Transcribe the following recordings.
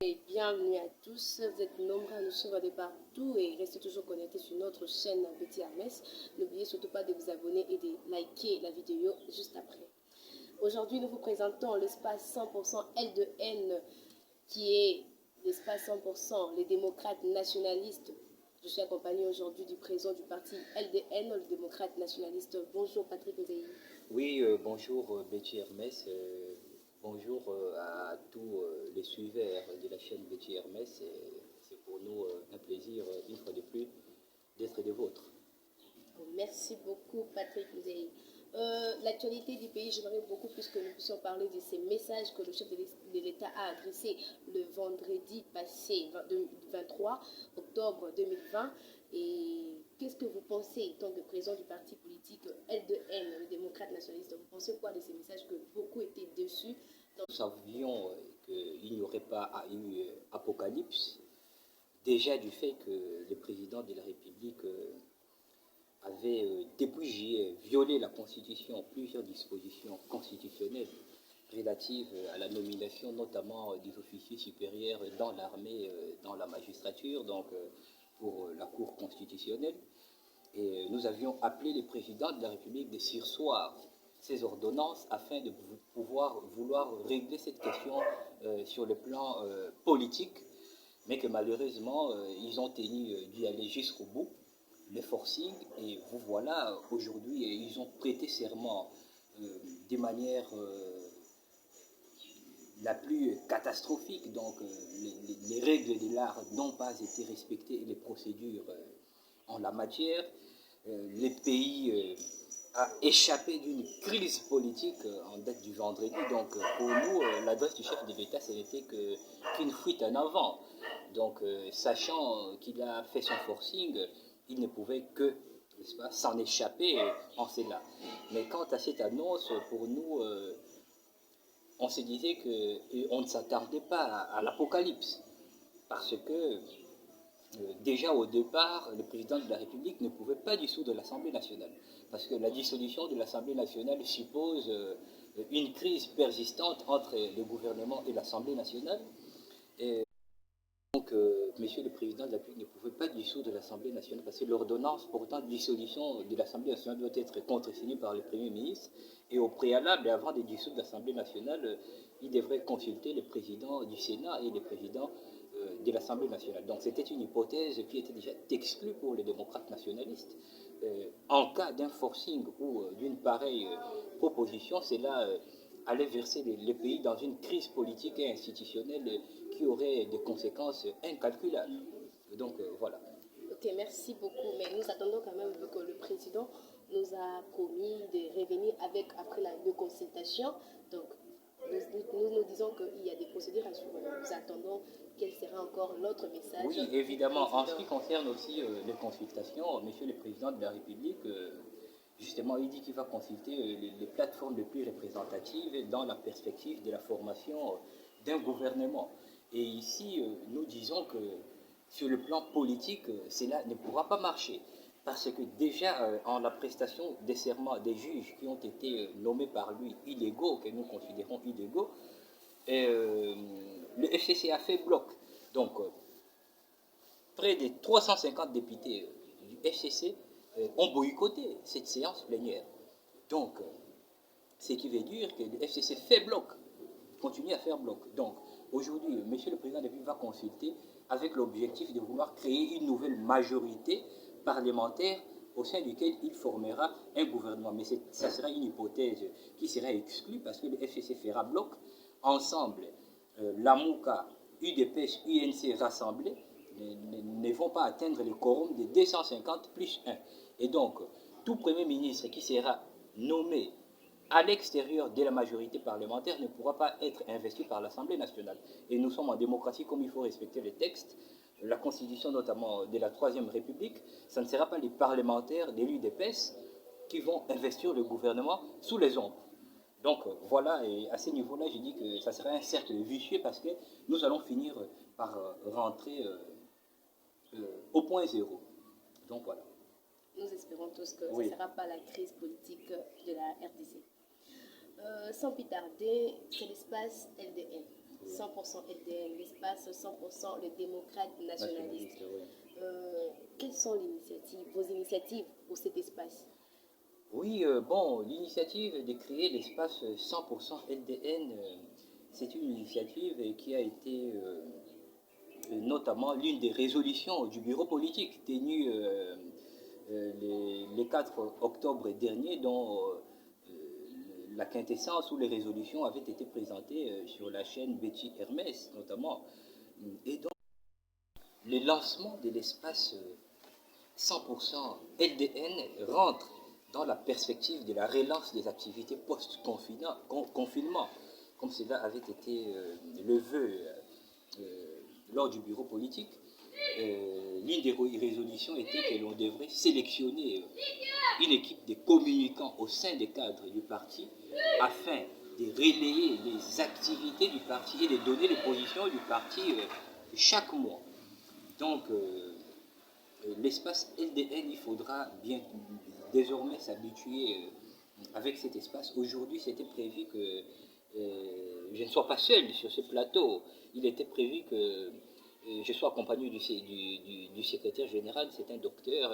Et bienvenue à tous, vous êtes nombreux à nous suivre de partout et restez toujours connectés sur notre chaîne Betty Hermès. N'oubliez surtout pas de vous abonner et de liker la vidéo juste après. Aujourd'hui, nous vous présentons l'espace 100% L2N qui est l'espace 100% les démocrates nationalistes. Je suis accompagnée aujourd'hui du président du parti LDN, le démocrate nationaliste. Bonjour Patrick Nzei. Oui, bonjour Betty Hermès. Bonjour à tous les suiveurs de la chaîne Betty Hermès. C'est pour nous un plaisir, une fois de plus, d'être des vôtres. Merci beaucoup Patrick Nzei. L'actualité du pays, j'aimerais beaucoup plus que nous puissions parler de ces messages que le chef de l'État a adressés le vendredi passé, 23 octobre 2020. Et qu'est-ce que vous pensez, en tant que président du parti politique L2N, le démocrate nationaliste, vous pensez quoi de ces messages que beaucoup étaient déçus? Nous savions qu'il n'y aurait pas eu apocalypse, déjà du fait que le président de la République avait dépouillé, violé la Constitution, plusieurs dispositions constitutionnelles relatives à la nomination notamment des officiers supérieurs dans l'armée, dans la magistrature, donc pour la Cour constitutionnelle. Et nous avions appelé le président de la République de surseoir ces ordonnances afin de vouloir régler cette question sur le plan politique, mais que malheureusement ils ont tenu d'y aller jusqu'au bout, le forcing, et vous voilà aujourd'hui, ils ont prêté serment de manière la plus catastrophique. Donc les règles de l'art n'ont pas été respectées et les procédures en la matière. Le pays a échappé d'une crise politique en date du vendredi. Donc pour nous, l'adresse du chef de l'État, ce n'était qu'une fuite en avant. Donc sachant qu'il a fait son forcing, il ne pouvait que s'en échapper en cela. Mais quant à cette annonce, pour nous, on se disait qu'on ne s'attardait pas à l'apocalypse, parce que déjà au départ, le président de la République ne pouvait pas dissoudre l'Assemblée nationale, parce que la dissolution de l'Assemblée nationale suppose une crise persistante entre le gouvernement et l'Assemblée nationale. Et donc, monsieur le président de la République ne pouvait pas dissoudre l'Assemblée nationale, parce que l'ordonnance portant dissolution de l'Assemblée nationale doit être contresignée par le Premier ministre, et au préalable, avant de dissoudre l'Assemblée nationale, il devrait consulter le président du Sénat et le président de l'Assemblée nationale. Donc c'était une hypothèse qui était déjà exclue pour les démocrates nationalistes. En cas d'un forcing ou d'une pareille proposition, cela allait verser le pays dans une crise politique et institutionnelle qui aurait des conséquences incalculables. Donc voilà. Ok, merci beaucoup. Mais nous attendons quand même que le président nous a promis de revenir après la consultation. Donc, nous disons qu'il y a des procédures à suivre. Nous attendons quel sera encore l'autre message. Oui, évidemment. En ce qui concerne aussi les consultations, monsieur le président de la République, justement, il dit qu'il va consulter les plateformes les plus représentatives dans la perspective de la formation d'un gouvernement. Et ici, nous disons que sur le plan politique, cela ne pourra pas marcher. Parce que déjà, en la prestation des serments des juges qui ont été nommés par lui illégaux, que nous considérons illégaux, le FCC a fait bloc. Donc, près de 350 députés du FCC ont boycotté cette séance plénière. Donc, ce qui veut dire que le FCC fait bloc, continue à faire bloc. Donc, aujourd'hui, monsieur le président de la République va consulter avec l'objectif de vouloir créer une nouvelle majorité parlementaire au sein duquel il formera un gouvernement. Mais ça sera une hypothèse qui sera exclue parce que le FCC fera bloc ensemble. L'AMOUCA, UDPS, UNC rassemblés ne vont pas atteindre le quorum de 250 plus 1. Et donc, tout Premier ministre qui sera nommé à l'extérieur de la majorité parlementaire ne pourra pas être investi par l'Assemblée nationale. Et nous sommes en démocratie, comme il faut respecter les textes, la Constitution notamment de la Troisième République. Ce ne sera pas les parlementaires de l'UDPS qui vont investir le gouvernement sous les ombres. Donc voilà, et à ce niveau-là, je dis que ça sera un cercle vicieux parce que nous allons finir par rentrer au point zéro. Donc voilà. Nous espérons tous que ce ne sera pas la crise politique de la RDC. Sans plus tarder, c'est l'espace LDN. 100% LDN, l'espace 100% le démocrate nationaliste. Quelles sont vos initiatives pour cet espace? Oui, l'initiative de créer l'espace 100% LDN, c'est une initiative qui a été notamment l'une des résolutions du bureau politique tenue les 4 octobre dernier, dont la quintessence ou les résolutions avaient été présentées sur la chaîne Betty Hermès notamment. Et donc, le lancement de l'espace 100% LDN rentre dans la perspective de la relance des activités post-confinement, comme cela avait été le vœu lors du bureau politique. L'une des résolutions était que l'on devrait sélectionner une équipe de communicants au sein des cadres du parti afin de relayer les activités du parti et de donner les positions du parti chaque mois. Donc, l'espace LDN, il faudra bien désormais s'habituer avec cet espace. Aujourd'hui, c'était prévu que je ne sois pas seul sur ce plateau. Il était prévu que je sois accompagné du secrétaire général, c'est un docteur,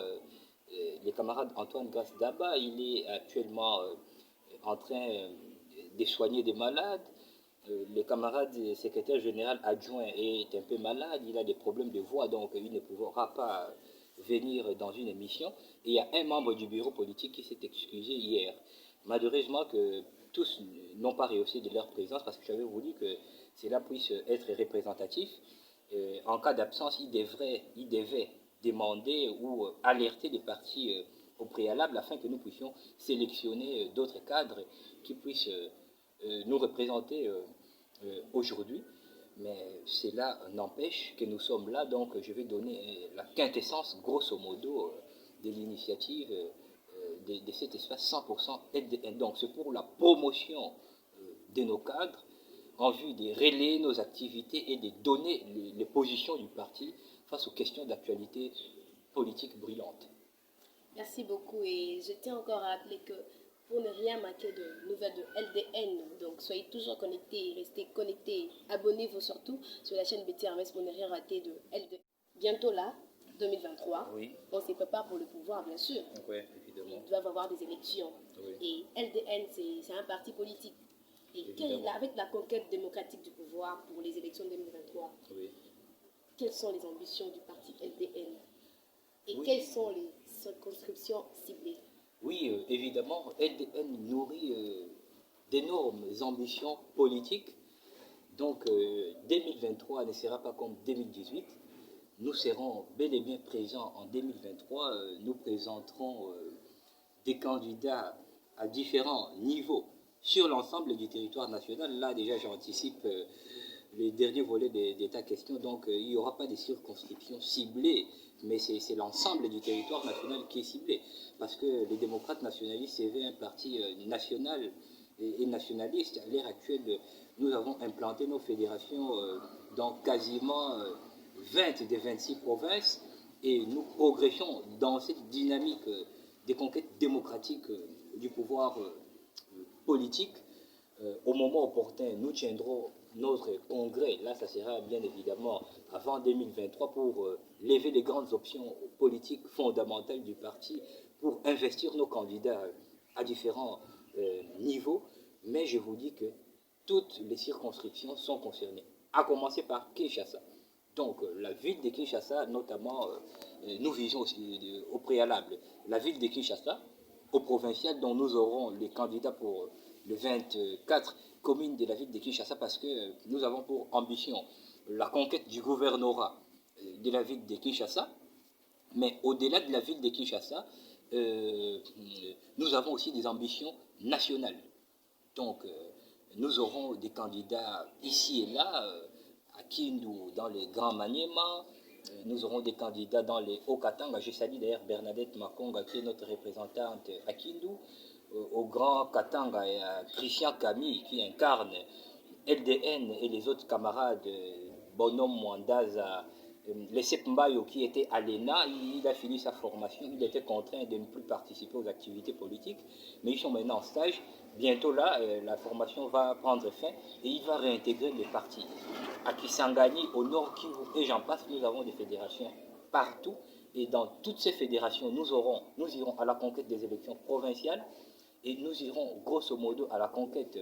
le camarade Antoine Grace-Daba. Il est actuellement en train de soigner des malades. Le camarade secrétaire général adjoint est un peu malade, il a des problèmes de voix, donc il ne pourra pas venir dans une émission. Et il y a un membre du bureau politique qui s'est excusé hier. Malheureusement que tous n'ont pas rehaussé de leur présence parce que j'avais voulu que cela puisse être représentatif. En cas d'absence, il devait demander ou alerter les partis au préalable afin que nous puissions sélectionner d'autres cadres qui puissent nous représenter aujourd'hui. Mais cela n'empêche que nous sommes là, donc je vais donner la quintessence, grosso modo, de l'initiative de cet espace 100% LDN. Donc c'est pour la promotion de nos cadres, en vue de relayer nos activités et de donner les positions du parti face aux questions d'actualité politique brûlantes. Merci beaucoup, et je tiens encore à rappeler que pour ne rien manquer de nouvelles de LDN, donc soyez toujours connectés, restez connectés, abonnez-vous surtout sur la chaîne Betty Hermès pour ne rien rater de LDN. Bientôt là, 2023, oui. On se prépare pour le pouvoir, bien sûr. Oui, évidemment. Ils doivent avoir des élections. Oui. Et LDN, c'est un parti politique. Et avec la conquête démocratique du pouvoir pour les élections 2023, oui. Quelles sont les ambitions du parti LDN? Et oui. Quelles sont les circonscriptions ciblées? Oui, évidemment, LDN nourrit d'énormes ambitions politiques. Donc, 2023 ne sera pas comme 2018. Nous serons bel et bien présents en 2023. Nous présenterons des candidats à différents niveaux sur l'ensemble du territoire national. Là, déjà, j'anticipe les derniers volets de ta question. Donc, il n'y aura pas de circonscriptions ciblées, mais c'est l'ensemble du territoire national qui est ciblé. Parce que les démocrates nationalistes, c'est un parti national et nationaliste. À l'ère actuelle, nous avons implanté nos fédérations dans quasiment 20 des 26 provinces, et nous progressons dans cette dynamique des conquêtes démocratiques du pouvoir politique. Au moment opportun, nous tiendrons notre congrès. Là, ça sera bien évidemment avant 2023 pour lever les grandes options politiques fondamentales du parti, pour investir nos candidats à différents niveaux. Mais je vous dis que toutes les circonscriptions sont concernées, à commencer par Kinshasa. Donc, la ville de Kinshasa, notamment, nous visons aussi au préalable la ville de Kinshasa, au provincial, dont nous aurons les candidats pour le 24 communes de la ville de Kinshasa, parce que nous avons pour ambition la conquête du gouvernorat de la ville de Kinshasa. Mais au-delà de la ville de Kinshasa, nous avons aussi des ambitions nationales. Donc, nous aurons des candidats ici et là, à Kindu, dans les Grands Maniema. Nous aurons des candidats dans les Hauts-Katanga. Je salue d'ailleurs Bernadette Makonga, qui est notre représentante à Kindu. Au Grand Katanga, et à Christian Camille, qui incarne LDN et les autres camarades, Bonhomme Mwandaza, Lesep Mbayo, qui était à l'ENA, il a fini sa formation, il était contraint de ne plus participer aux activités politiques, mais ils sont maintenant en stage. Bientôt là, la formation va prendre fin et il va réintégrer les partis. À Kisangani, au Nord Kivu et j'en passe, nous avons des fédérations partout. Et dans toutes ces fédérations, nous irons à la conquête des élections provinciales et nous irons grosso modo à la conquête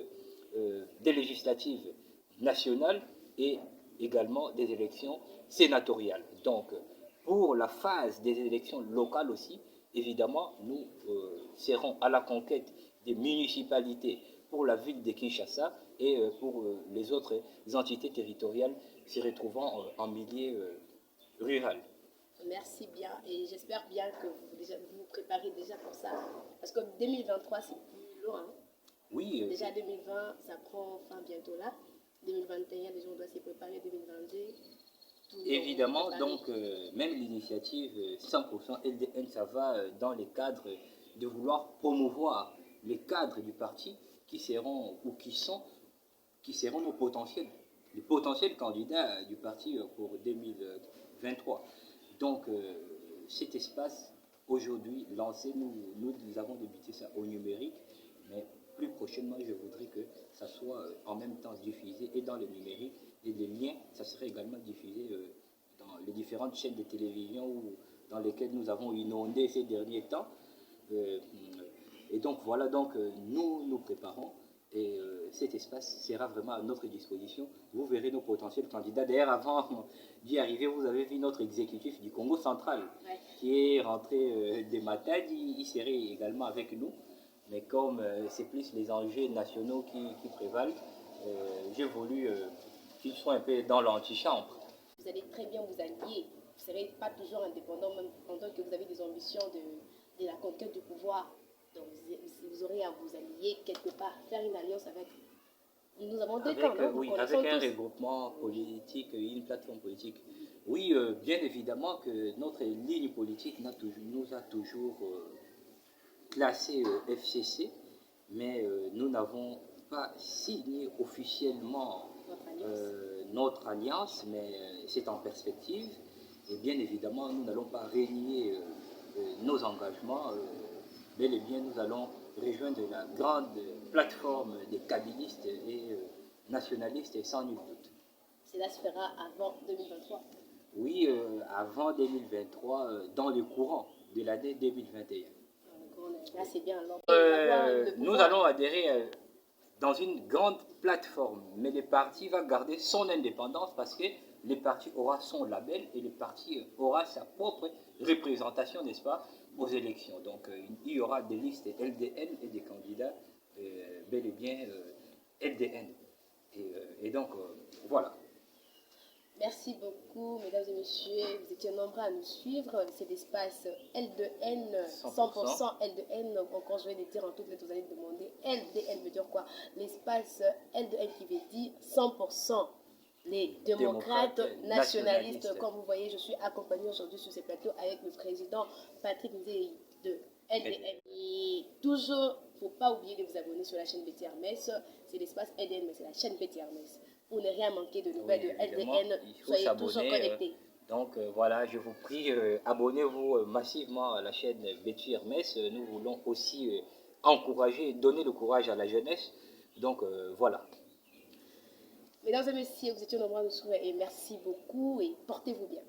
des législatives nationales et également des élections sénatoriales. Donc, pour la phase des élections locales aussi, évidemment, nous serons à la conquête des municipalités pour la ville de Kinshasa et pour les autres entités territoriales se retrouvant en milieu rural. Merci bien et j'espère bien que vous vous préparez déjà pour ça. Parce que 2023, c'est plus loin. Oui. Déjà 2020, ça prend fin bientôt là. 2021, les gens doivent se préparer. 2022. Évidemment, donc même l'initiative 100% LDN, ça va dans les cadres de vouloir promouvoir les cadres du parti qui seront ou qui seront nos potentiels, les potentiels candidats du parti pour 2023. Donc cet espace aujourd'hui lancé, nous avons débuté ça au numérique, mais plus prochainement je voudrais que ça soit en même temps diffusé et dans le numérique et les liens, ça serait également diffusé dans les différentes chaînes de télévision dans lesquelles nous avons inondé ces derniers temps. Et donc voilà, donc nous nous préparons et cet espace sera vraiment à notre disposition. Vous verrez nos potentiels candidats. D'ailleurs, avant d'y arriver, vous avez vu notre exécutif du Congo central qui est rentré des Matadi, il serait également avec nous. Mais comme c'est plus les enjeux nationaux qui prévalent, j'ai voulu qu'ils soient un peu dans l'antichambre. Vous allez très bien vous allier. Vous ne serez pas toujours indépendant, même pendant que vous avez des ambitions de la conquête du pouvoir. Donc vous aurez à vous allier quelque part, faire une alliance avec. Nous avons des camps, non? Oui, avec un regroupement politique, une plateforme politique. Oui, bien évidemment que notre ligne politique nous a toujours classé FCC, mais nous n'avons pas signé officiellement notre alliance, mais c'est en perspective. Et bien évidemment, nous n'allons pas renier nos engagements, bel et bien nous allons rejoindre la grande plateforme des kabylistes et nationalistes, sans nul doute. Cela se fera avant 2023? Oui, avant 2023, dans le courant de l'année 2021. Là, c'est bien. Alors, nous allons adhérer dans une grande plateforme, mais le parti va garder son indépendance parce que le parti aura son label et le parti aura sa propre représentation, n'est-ce pas, aux élections. Donc, il y aura des listes LDN et des candidats bel et bien LDN. Et donc, voilà. Merci beaucoup, mesdames et messieurs. Vous étiez nombreux à nous suivre. C'est l'espace L2N, 100% L2N. Encore, je vais le dire en toutes lettres, vous allez me demander. LDN veut dire quoi? L'espace L2N qui veut dire 100%. Les démocrates nationalistes. Comme vous voyez, je suis accompagnée aujourd'hui sur ce plateau avec le président Patrick Nzei de LDN. Et toujours, il ne faut pas oublier de vous abonner sur la chaîne Betty Hermès. C'est l'espace LDN, mais c'est la chaîne Betty Hermès. Pour ne rien manquer de nouvelles de LDN, soyez toujours connectés. Donc voilà, je vous prie, abonnez-vous massivement à la chaîne Betty Hermès. Nous voulons aussi encourager, donner le courage à la jeunesse. Donc voilà. Mesdames et messieurs, vous étiez nombreux à nous suivre et merci beaucoup et portez-vous bien.